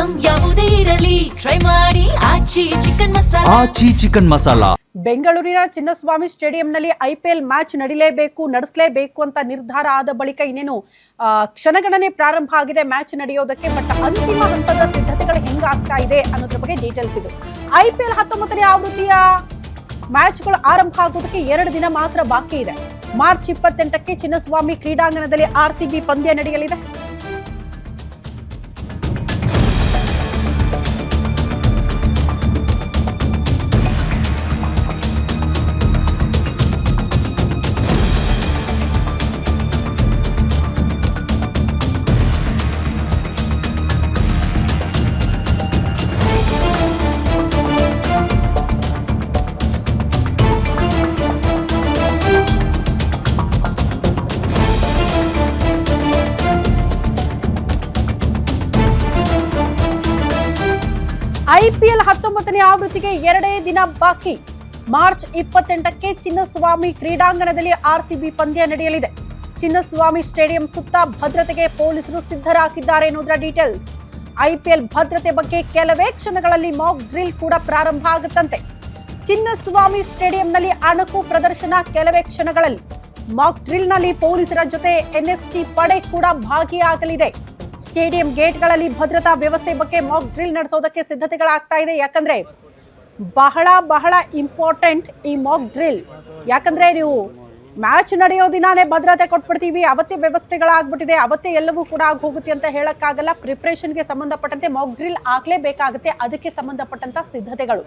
Item ಯಾವುದೇ ಇರಲಿ try ಮಾಡಿ ಆಚಿ ಚಿಕನ್ ಮಸಾಲಾ. ಬೆಂಗಳೂರಿನ ಚಿನ್ನಸ್ವಾಮಿ ಸ್ಟೇಡಿಯಂನಲ್ಲಿ IPL ಮ್ಯಾಚ್ ನಡೆಸಲೇಬೇಕು ಅಂತ ನಿರ್ಧಾರ ಆದ ಬಳಿಕ ಇನ್ನೇನು ಕ್ಷಣಗಣನೆ ಪ್ರಾರಂಭ ಆಗಿದೆ ಮ್ಯಾಚ್ ನಡೆಯೋದಕ್ಕೆ. ಬಟ್ ಅಂತಿಮ ಹಂತದ ಸಿದ್ಧತೆಗಳು ಹೆಂಗಾಗ್ತಾ ಇದೆ ಅನ್ನೋದ್ರ ಬಗ್ಗೆ ಡೀಟೇಲ್ಸ್ ಇದು. IPL 19ನೇ ಆವೃತ್ತಿಯ ಮ್ಯಾಚ್ಗಳು ಆರಂಭ ಆಗೋದಕ್ಕೆ 2 ದಿನ ಮಾತ್ರ ಬಾಕಿ ಇದೆ. ಮಾರ್ಚ್ 28ಕ್ಕೆ ಚಿನ್ನಸ್ವಾಮಿ ಕ್ರೀಡಾಂಗಣದಲ್ಲಿ RCB ಪಂದ್ಯ ನಡೆಯಲಿದೆ. IPL 19ನೇ ಆವೃತ್ತಿಗೆ 2 ದಿನ ಬಾಕಿ. ಮಾರ್ಚ್ 28ಕ್ಕೆ ಚಿನ್ನಸ್ವಾಮಿ ಕ್ರೀಡಾಂಗಣದಲ್ಲಿ RCB ಪಂದ್ಯ ನಡೆಯಲಿದೆ. ಚಿನ್ನಸ್ವಾಮಿ ಸ್ಟೇಡಿಯಂ ಸುತ್ತ ಭದ್ರತೆಗೆ ಪೊಲೀಸರು ಸಿದ್ಧರಾಗಿದ್ದಾರೆ ಎನ್ನುವುದರ ಡೀಟೇಲ್ಸ್. IPL ಭದ್ರತೆ ಬಗ್ಗೆ ಕೆಲವೇ ಕ್ಷಣಗಳಲ್ಲಿ ಮಾಕ್ ಡ್ರಿಲ್ ಕೂಡ ಪ್ರಾರಂಭ ಆಗುತ್ತಂತೆ. ಚಿನ್ನಸ್ವಾಮಿ ಸ್ಟೇಡಿಯಂನಲ್ಲಿ ಅಣಕು ಪ್ರದರ್ಶನ ಕೆಲವೇ ಕ್ಷಣಗಳಲ್ಲಿ. ಮಾಕ್ ಡ್ರಿಲ್ ನಲ್ಲಿ ಪೊಲೀಸರ ಜೊತೆ NST ಪಡೆ ಕೂಡ ಭಾಗಿಯಾಗಲಿದೆ. ಸ್ಟೇಡಿಯಂ ಗೇಟ್ಗಳಲ್ಲಿ ಭದ್ರತಾ ವ್ಯವಸ್ಥೆ ಬಗ್ಗೆ ಮಾಕ್ ಡ್ರಿಲ್ ನಡೆಸೋದಕ್ಕೆ ಸಿದ್ಧತೆಗಳಾಗ್ತಾ ಇದೆ. ಯಾಕಂದ್ರೆ ಬಹಳ ಇಂಪಾರ್ಟೆಂಟ್ ಈ ಮಾಕ್ ಡ್ರಿಲ್. ಯಾಕಂದ್ರೆ ನೀವು ಮ್ಯಾಚ್ ನಡೆಯೋ ದಿನಾನೇ ಭದ್ರತೆ ಕೊಟ್ಬಿಡ್ತೀವಿ, ಅವತ್ತೇ ವ್ಯವಸ್ಥೆಗಳಾಗ್ಬಿಟ್ಟಿದೆ, ಅವತ್ತೇ ಎಲ್ಲವೂ ಕೂಡ ಆಗಿ ಹೋಗುತ್ತೆ ಅಂತ ಹೇಳಕ್ಕಾಗಲ್ಲ. ಪ್ರಿಪ್ರೇಷನ್ಗೆ ಸಂಬಂಧಪಟ್ಟಂತೆ ಮಾಕ್ ಡ್ರಿಲ್ ಆಗ್ಲೇಬೇಕಾಗುತ್ತೆ. ಅದಕ್ಕೆ ಸಂಬಂಧಪಟ್ಟಂತ ಸಿದ್ಧತೆಗಳು.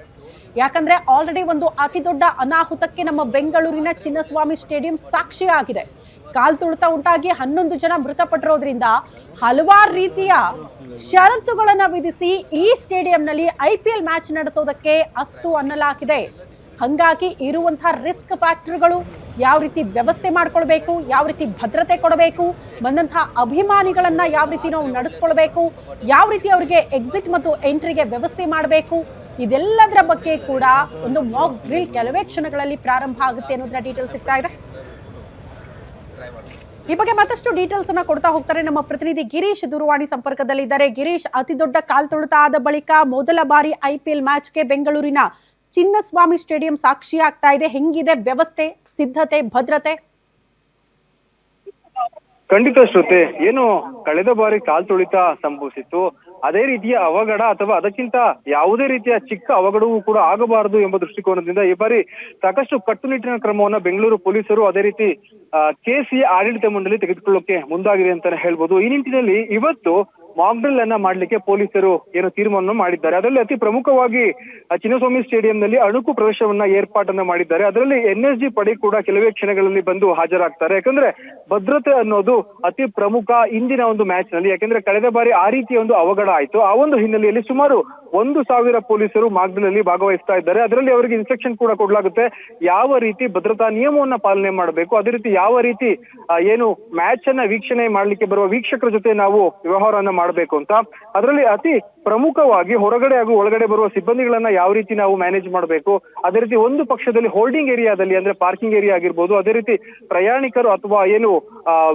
ಯಾಕಂದ್ರೆ ಆಲ್ರೆಡಿ ಒಂದು ಅತಿ ದೊಡ್ಡ ಅನಾಹುತಕ್ಕೆ ನಮ್ಮ ಬೆಂಗಳೂರಿನ ಚಿನ್ನಸ್ವಾಮಿ ಸ್ಟೇಡಿಯಂ ಸಾಕ್ಷಿಯಾಗಿದೆ. ಕಾಲ್ತುಳಿತ ಉಂಟಾಗಿ 11 ಜನ ಮೃತಪಟ್ಟಿರೋದ್ರಿಂದ ಹಲವಾರು ರೀತಿಯ ಷರತ್ತುಗಳನ್ನ ವಿಧಿಸಿ ಈ ಸ್ಟೇಡಿಯಂನಲ್ಲಿ IPL ಮ್ಯಾಚ್ ನಡೆಸೋದಕ್ಕೆ ಅಸ್ತು ಅನ್ನಲಾಗಿದೆ. ಹಂಗಾಗಿ ಇರುವಂತಹ ರಿಸ್ಕ್ ಫ್ಯಾಕ್ಟರ್ಗಳು, ಯಾವ ರೀತಿ ವ್ಯವಸ್ಥೆ ಮಾಡ್ಕೊಳ್ಬೇಕು, ಯಾವ ರೀತಿ ಭದ್ರತೆ ಕೊಡಬೇಕು, ಬಂದಂತಹ ಅಭಿಮಾನಿಗಳನ್ನ ಯಾವ ರೀತಿ ನಾವು ನಡೆಸ್ಕೊಳ್ಬೇಕು, ಯಾವ ರೀತಿ ಅವರಿಗೆ ಎಕ್ಸಿಟ್ ಮತ್ತು ಎಂಟ್ರಿಗೆ ವ್ಯವಸ್ಥೆ ಮಾಡಬೇಕು, ಇದೆಲ್ಲದರ ಬಗ್ಗೆ ಕೂಡ ಒಂದು ಮಾಕ್ ಡ್ರಿಲ್ ಕೆಲವೇ ಕ್ಷಣಗಳಲ್ಲಿ ಪ್ರಾರಂಭ ಆಗುತ್ತೆ ಅನ್ನೋದರ ಡೀಟೇಲ್ಸ್ ಸಿಗ್ತಾ ಇದೆ. ಈ ಬಗ್ಗೆ ಮತ್ತಷ್ಟು ಡೀಟೇಲ್ಸ್ ಅನ್ನ ಕೊಡ್ತಾ ಹೋಗ್ತಾರೆ ನಮ್ಮ ಪ್ರತಿನಿಧಿ ಗಿರೀಶ್ ದೂರವಾಣಿ ಸಂಪರ್ಕದಲ್ಲಿದ್ದಾರೆ. ಗಿರೀಶ್, ಅತಿ ದೊಡ್ಡ ಕಾಲ್ತುಳಿತ ಆದ ಬಳಿಕ ಮೊದಲ ಬಾರಿ IPL ಮ್ಯಾಚ್ಗೆ ಬೆಂಗಳೂರಿನ ಚಿನ್ನಸ್ವಾಮಿ ಸ್ಟೇಡಿಯಂ ಸಾಕ್ಷಿಯಾಗ್ತಾ ಇದೆ. ಹೆಂಗಿದೆ ವ್ಯವಸ್ಥೆ, ಸಿದ್ಧತೆ, ಭದ್ರತೆ? ಖಂಡಿತ ಶ್ರುತಿ, ಏನು ಕಳೆದ ಬಾರಿ ಕಾಲ್ತುಳಿತ ಸಂಭವಿಸಿತ್ತು, ಅದೇ ರೀತಿಯ ಅವಘಡ ಅಥವಾ ಅದಕ್ಕಿಂತ ಯಾವುದೇ ರೀತಿಯ ಚಿಕ್ಕ ಅವಘಡವೂ ಕೂಡ ಆಗಬಾರದು ಎಂಬ ದೃಷ್ಟಿಕೋನದಿಂದ ಈ ಬಾರಿ ಸಾಕಷ್ಟು ಕಟ್ಟುನಿಟ್ಟಿನ ಕ್ರಮವನ್ನ ಬೆಂಗಳೂರು ಪೊಲೀಸರು ಅದೇ ರೀತಿ KCA ಆಡಳಿತ ಮಂಡಳಿ ತೆಗೆದುಕೊಳ್ಳೋಕೆ ಮುಂದಾಗಿದೆ ಅಂತಾನೆ ಹೇಳ್ಬೋದು. ಈ ನಿಟ್ಟಿನಲ್ಲಿ ಇವತ್ತು ಮಾಕ್ ಡ್ರಿಲ್ ಅನ್ನ ಮಾಡ್ಲಿಕ್ಕೆ ಪೊಲೀಸರು ಏನು ತೀರ್ಮಾನ ಮಾಡಿದ್ದಾರೆ. ಅದರಲ್ಲಿ ಅತಿ ಪ್ರಮುಖವಾಗಿ ಚಿನ್ನಸ್ವಾಮಿ ಸ್ಟೇಡಿಯಂನಲ್ಲಿ ಅಣುಕು ಪ್ರವೇಶವನ್ನ ಏರ್ಪಾಟನ್ನ ಮಾಡಿದ್ದಾರೆ. ಅದರಲ್ಲಿ NSG ಪಡೆ ಕೂಡ ಕೆಲವೇ ಕ್ಷಣಗಳಲ್ಲಿ ಬಂದು ಹಾಜರಾಗ್ತಾರೆ. ಯಾಕಂದ್ರೆ ಭದ್ರತೆ ಅನ್ನೋದು ಅತಿ ಪ್ರಮುಖ ಇಂದಿನ ಒಂದು ಮ್ಯಾಚ್ ನಲ್ಲಿ. ಯಾಕಂದ್ರೆ ಕಳೆದ ಬಾರಿ ಆ ರೀತಿಯ ಒಂದು ಅವಘಡ ಆಯ್ತು. ಆ ಒಂದು ಹಿನ್ನೆಲೆಯಲ್ಲಿ ಸುಮಾರು 1,000 ಪೊಲೀಸರು ಮಾಕ್ ಡ್ರಿಲ್ ಅಲ್ಲಿ ಭಾಗವಹಿಸ್ತಾ ಇದ್ದಾರೆ. ಅದರಲ್ಲಿ ಅವರಿಗೆ ಇನ್ಸ್ಟ್ರಕ್ಷನ್ ಕೂಡ ಕೊಡಲಾಗುತ್ತೆ, ಯಾವ ರೀತಿ ಭದ್ರತಾ ನಿಯಮವನ್ನ ಪಾಲನೆ ಮಾಡಬೇಕು, ಅದೇ ರೀತಿ ಯಾವ ರೀತಿ ಏನು ಮ್ಯಾಚ್ ಅನ್ನ ವೀಕ್ಷಣೆ ಮಾಡ್ಲಿಕ್ಕೆ ಬರುವ ವೀಕ್ಷಕರ ಜೊತೆ ನಾವು ವ್ಯವಹಾರವನ್ನ ಮಾಡಬೇಕು ಅಂತ. ಅದರಲ್ಲಿ ಅತಿ ಪ್ರಮುಖವಾಗಿ ಹೊರಗಡೆ ಹಾಗೂ ಒಳಗಡೆ ಬರುವ ಸಿಬ್ಬಂದಿಗಳನ್ನ ಯಾವ ರೀತಿ ನಾವು ಮ್ಯಾನೇಜ್ ಮಾಡಬೇಕು, ಅದೇ ರೀತಿ ಒಂದು ಪಕ್ಷದಲ್ಲಿ ಹೋಲ್ಡಿಂಗ್ ಏರಿಯಾದಲ್ಲಿ ಅಂದ್ರೆ ಪಾರ್ಕಿಂಗ್ ಏರಿಯಾ ಆಗಿರ್ಬೋದು, ಅದೇ ರೀತಿ ಪ್ರಯಾಣಿಕರು ಅಥವಾ ಏನು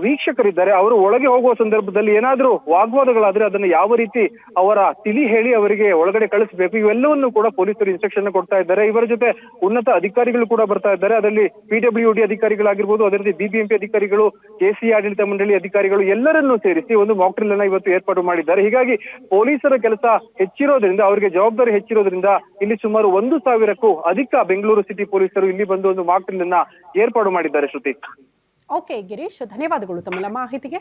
ವೀಕ್ಷಕರಿದ್ದಾರೆ ಅವರು ಒಳಗೆ ಹೋಗುವ ಸಂದರ್ಭದಲ್ಲಿ ಏನಾದ್ರೂ ವಾಗ್ವಾದಗಳಾದ್ರೆ ಅದನ್ನ ಯಾವ ರೀತಿ ಅವರ ತಿಳಿ ಹೇಳಿ ಅವರಿಗೆ ಒಳಗಡೆ ಕಳಿಸಬೇಕು, ಇವೆಲ್ಲವನ್ನು ಕೂಡ ಪೊಲೀಸರು ಇನ್ಸ್ಟ್ರಕ್ಷನ್ ಕೊಡ್ತಾ ಇದ್ದಾರೆ. ಇವರ ಜೊತೆ ಉನ್ನತ ಅಧಿಕಾರಿಗಳು ಕೂಡ ಬರ್ತಾ ಇದ್ದಾರೆ. ಅದರಲ್ಲಿ PWD ಅಧಿಕಾರಿಗಳಾಗಿರ್ಬೋದು, ಅದೇ ರೀತಿ BBMP ಅಧಿಕಾರಿಗಳು, KCA ಆಡಳಿತ ಮಂಡಳಿ ಅಧಿಕಾರಿಗಳು ಎಲ್ಲರನ್ನೂ ಸೇರಿಸಿ ಒಂದು ಮಾಕ್ ಡ್ರಿಲ್ ಅನ್ನ ಇವತ್ತು ಏರ್ಪಾಡು ಮಾಡಿದ್ದಾರೆ. ಹೀಗಾಗಿ ಪೊಲೀಸರ ಕೆಲಸ ಹೆಚ್ಚಿರೋದ್ರಿಂದ, ಅವರಿಗೆ ಜವಾಬ್ದಾರಿ ಹೆಚ್ಚಿರೋದ್ರಿಂದ ಇಲ್ಲಿ ಸುಮಾರು 1,000ಕ್ಕೂ ಅಧಿಕ ಬೆಂಗಳೂರು ಸಿಟಿ ಪೊಲೀಸರು ಇಲ್ಲಿ ಬಂದು ಒಂದು ಮಾಕ್ ಡ್ರಿಲ್ ಅನ್ನ ಏರ್ಪಾಡು ಮಾಡಿದ್ದಾರೆ. ಶ್ರುತಿ. ಓಕೆ ಗಿರೀಶ್, ಧನ್ಯವಾದಗಳು ತಮ್ಮೆಲ್ಲ ಮಾಹಿತಿಗೆ.